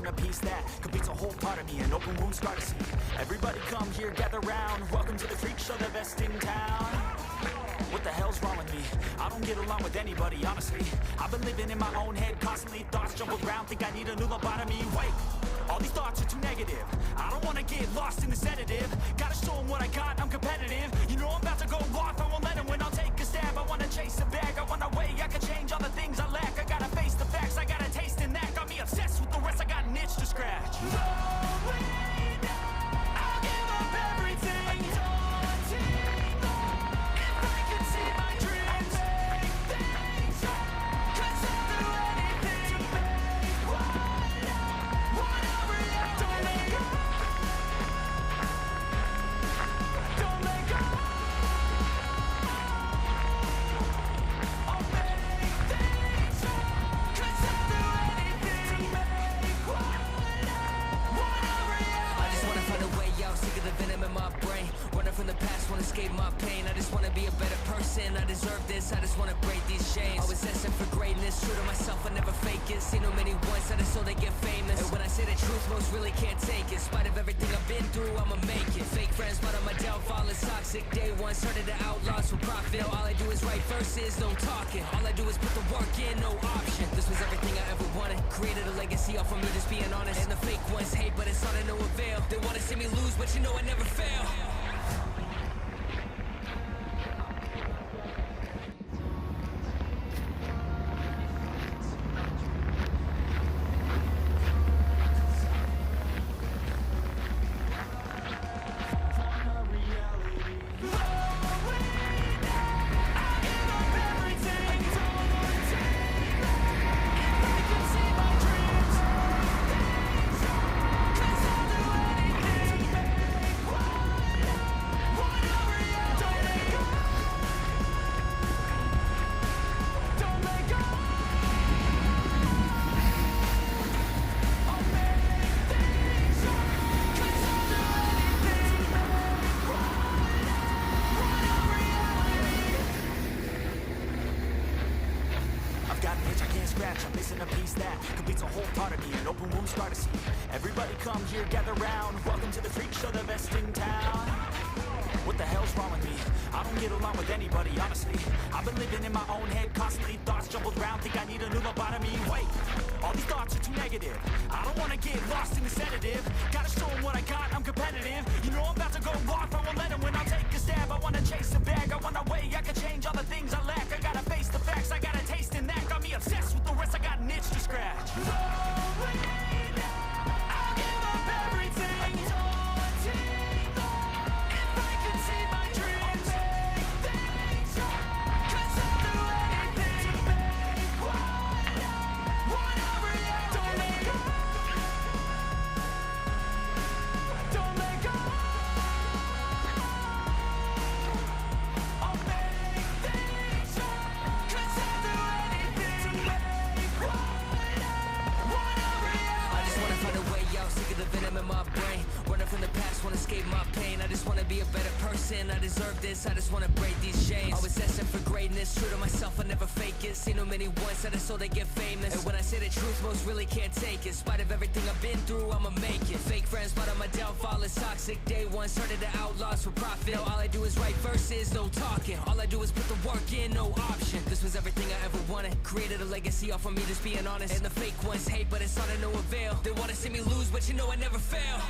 a piece that completes a whole part of me. An open wound scar to see. Everybody come here, gather round. Welcome to the freak show, the best in town. What the hell's wrong with me? I don't get along with anybody, honestly. I've been living in my own head constantly. Thoughts jumbled around, think I need a new lobotomy. Wait, all these thoughts are too negative. I don't wanna get lost in the sedative. Gotta show them what I got, I'm competitive. You know I'm about to go off, I won't let them win. I'll take a stab, I wanna chase a bag. I wanna weigh, I can change all the things I lack. I gotta face the facts, I got a taste in that. Got me obsessed with the rest, I got an itch to scratch. I'll give up everything. From the past, wanna escape my pain. I just wanna be a better person. I deserve this, I just wanna break these chains. Always asking for greatness, true to myself, I never fake it. Seen too many once, I just so they get famous. And when I say the truth, most really can't take it. In spite of everything I've been through, I'ma make it. Fake friends, but on my downfall is toxic. Day one, started the outlaws for profit. All I do is write verses, don't talk it. All I do is put the work in, no option. This was everything I ever wanted. Created a legacy off of me, just being honest. And the fake ones hate, but it's all to no avail. They wanna see me lose, but you know I never fail. I'm missing a piece that completes a whole part of me. An open wound scar to see. Everybody come here, gather round. Welcome to the freak show, the best in town. What the hell's wrong with me? I don't get along with anybody, honestly. I've been living in my own head constantly. Thoughts jumbled around, think I need a new lobotomy. Wait, all these thoughts are too negative. I don't wanna get lost in the sedative. Gotta show them what I got, I'm competitive. You know I'm about to go off, I won't let them win. I'll take a stab, I wanna chase a bag. I wanna weigh, I can change all the things I lack. I gotta face the facts, I got a taste in that. Got me obsessed with the rest, I got an itch to scratch. I'll give up everything. If I could see my dreams, cause I'll do anything to make whatever you don't let go. Don't let go. I'll make things right, cause I'll do anything to make whatever you I just wanna find a way out, sick of the venom in my brain. Running from the past, wanna escape my pain. I just wanna be a better person, I deserve this, I just wanna break these chains. Always asking for greatness, true to myself, I never fake it. Seen too many once, I just so they get famous. And when I say the truth, most really can't take it. In spite of everything I've been through, I'ma make it. Fake friends, but on my downfall is toxic. Day one, started the outlaws for profit. Now all I do is write verses, no talking. All I do is put the work in, no option. This was everything I ever wanted. Created a legacy off of me, just being honest. And the fake ones hate, but it's all to no avail. They wanna see me lose, but you know I never fail.